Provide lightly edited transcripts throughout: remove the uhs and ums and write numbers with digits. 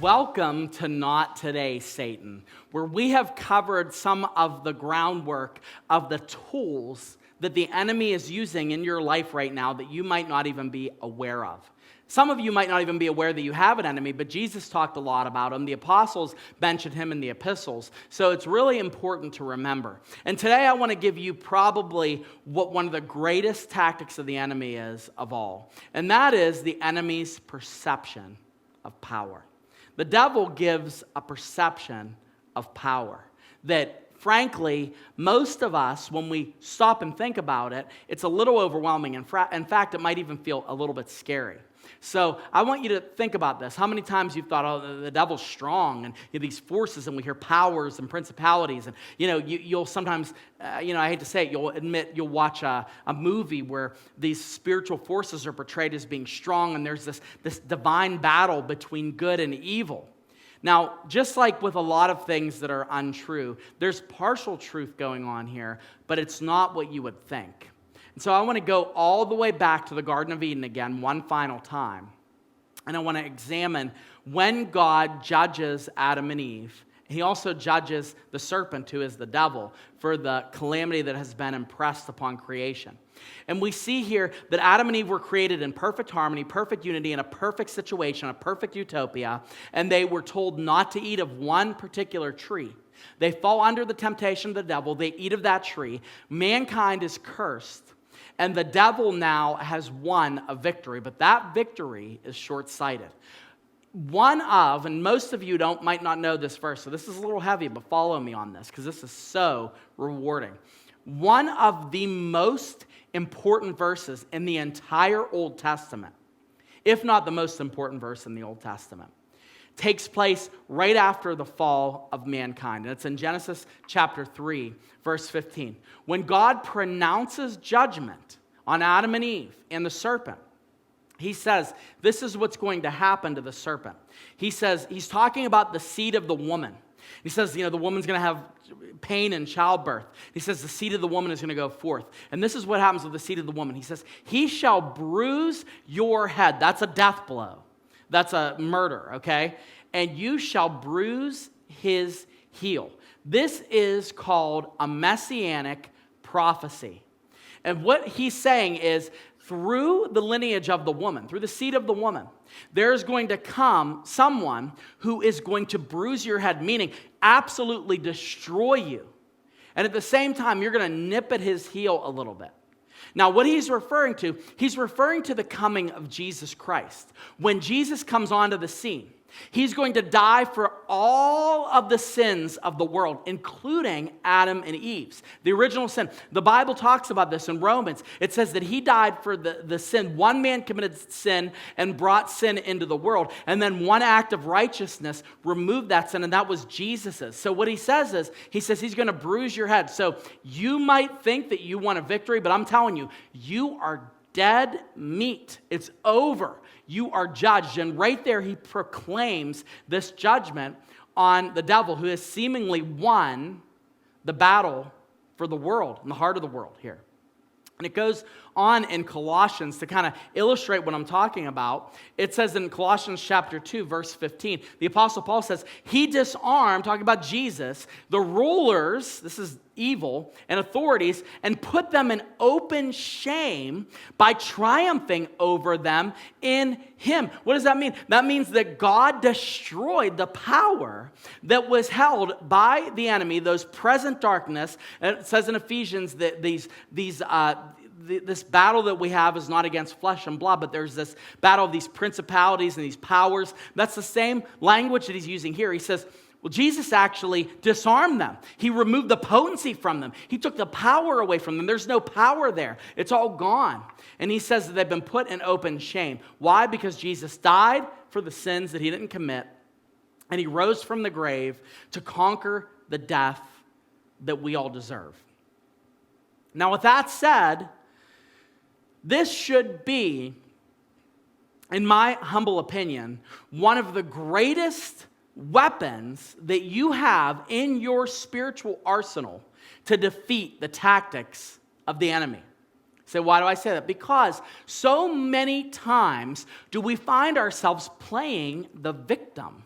Welcome to Not Today, Satan, where we have covered some of the groundwork of the tools that the enemy is using in your life right now that you might not even be aware of. Some of you might not even be aware that you have an enemy, but Jesus talked a lot about him. The apostles mentioned him in the epistles. So it's really important to remember. And today I want to give you probably what one of the greatest tactics of the enemy is of all. And that is the enemy's perception of power. The devil gives a perception of power that, frankly, most of us, when we stop and think about it, it's a little overwhelming. In fact, it might even feel a little bit scary. So I want you to think about this. How many times you've thought, oh, the devil's strong, and you have these forces, and we hear powers and principalities, and you'll sometimes, I hate to say it, you'll watch a movie where these spiritual forces are portrayed as being strong, and there's this divine battle between good and evil. Now, just like with a lot of things that are untrue, there's partial truth going on here, but it's not what you would think. And so I want to go all the way back to the Garden of Eden again, one final time. And I want to examine when God judges Adam and Eve. He also judges the serpent, who is the devil, for the calamity that has been impressed upon creation. And we see here that Adam and Eve were created in perfect harmony, perfect unity, in a perfect situation, a perfect utopia, and they were told not to eat of one particular tree. They fall under the temptation of the devil. They eat of that tree. Mankind is cursed. And the devil now has won a victory, but that victory is short-sighted. And most of you might not know this verse, so this is a little heavy, but follow me on this, because this is so rewarding. One of the most important verses in the entire Old Testament, if not the most important verse in the Old Testament, takes place right after the fall of mankind. And it's in Genesis chapter 3, verse 15. When God pronounces judgment on Adam and Eve and the serpent, he says, this is what's going to happen to the serpent. He says, he's talking about the seed of the woman. He says, the woman's going to have pain in childbirth. He says, the seed of the woman is going to go forth. And this is what happens with the seed of the woman. He says, he shall bruise your head. That's a death blow. That's a murder, okay? And you shall bruise his heel. This is called a messianic prophecy. And what he's saying is, through the lineage of the woman, through the seed of the woman, there's going to come someone who is going to bruise your head, meaning absolutely destroy you. And at the same time, you're going to nip at his heel a little bit. Now, what he's referring to the coming of Jesus Christ. When Jesus comes onto the scene, he's going to die for all of the sins of the world, including Adam and Eve's, the original sin. The Bible talks about this in Romans. It says that he died for the sin. One man committed sin and brought sin into the world, and then one act of righteousness removed that sin, and that was Jesus's. So what he says is, he's going to bruise your head. So you might think that you won a victory, but I'm telling you, you are dead meat. It's over. You are judged. And right there, he proclaims this judgment on the devil, who has seemingly won the battle for the world, in the heart of the world here. And it goes on in Colossians to kind of illustrate what I'm talking about. It says in Colossians chapter 2, verse 15, the Apostle Paul says, he disarmed, talking about Jesus, the rulers, this is evil, and authorities, and put them in open shame by triumphing over them in him. What does that mean? That means that God destroyed the power that was held by the enemy, those present darkness. And it says in Ephesians that this battle that we have is not against flesh and blood, but there's this battle of these principalities and these powers. That's the same language that he's using here. He says, well, Jesus actually disarmed them. He removed the potency from them. He took the power away from them. There's no power there. It's all gone. And he says that they've been put in open shame. Why? Because Jesus died for the sins that he didn't commit, and he rose from the grave to conquer the death that we all deserve. Now, with that said, this should be, in my humble opinion, one of the greatest weapons that you have in your spiritual arsenal to defeat the tactics of the enemy. So why do I say that? Because so many times do we find ourselves playing the victim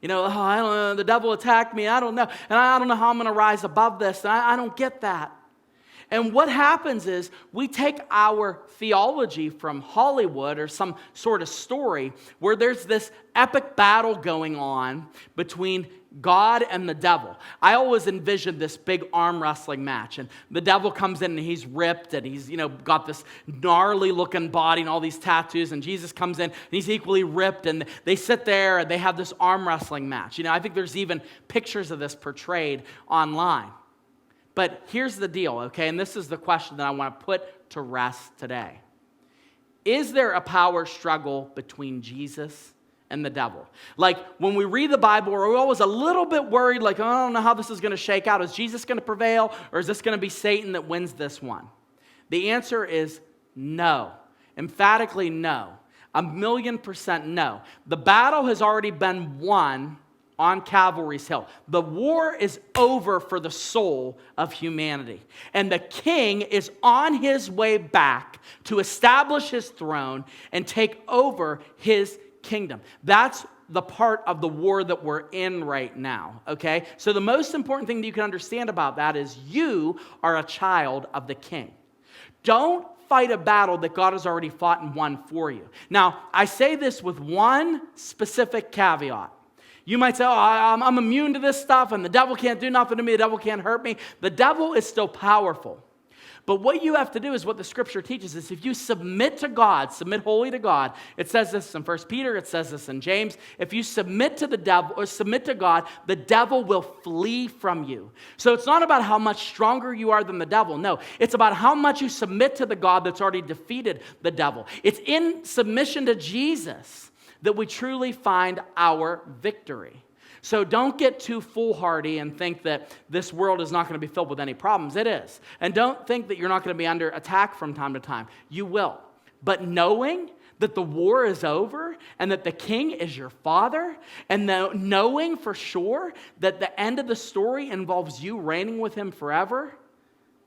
Oh, I don't know, the devil attacked me, I don't know. And I don't know how I'm going to rise above this. And I don't get that. And what happens is we take our theology from Hollywood or some sort of story where there's this epic battle going on between God and the devil. I always envisioned this big arm wrestling match, and the devil comes in and he's ripped and he's got this gnarly looking body and all these tattoos, and Jesus comes in and he's equally ripped, and they sit there and they have this arm wrestling match. I think there's even pictures of this portrayed online. But here's the deal, okay? And this is the question that I want to put to rest today. Is there a power struggle between Jesus and the devil? Like, when we read the Bible, we're always a little bit worried, like, oh, I don't know how this is going to shake out. Is Jesus going to prevail, or is this going to be Satan that wins this one? The answer is no. Emphatically no. 1,000,000% no. The battle has already been won on Calvary's Hill. The war is over for the soul of humanity. And the king is on his way back to establish his throne and take over his kingdom. That's the part of the war that we're in right now, okay? So the most important thing that you can understand about that is you are a child of the king. Don't fight a battle that God has already fought and won for you. Now, I say this with one specific caveat. You might say, oh, I'm immune to this stuff, and the devil can't do nothing to me, the devil can't hurt me. The devil is still powerful. But what you have to do is what the scripture teaches is if you submit to God, submit wholly to God, it says this in 1 Peter, it says this in James, if you submit to the devil or submit to God, the devil will flee from you. So it's not about how much stronger you are than the devil. No, it's about how much you submit to the God that's already defeated the devil. It's in submission to Jesus that we truly find our victory. So don't get too foolhardy and think that this world is not going to be filled with any problems. It is. And don't think that you're not going to be under attack from time to time. You will. But knowing that the war is over and that the king is your father, and knowing for sure that the end of the story involves you reigning with him forever,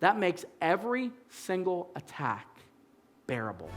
that makes every single attack bearable.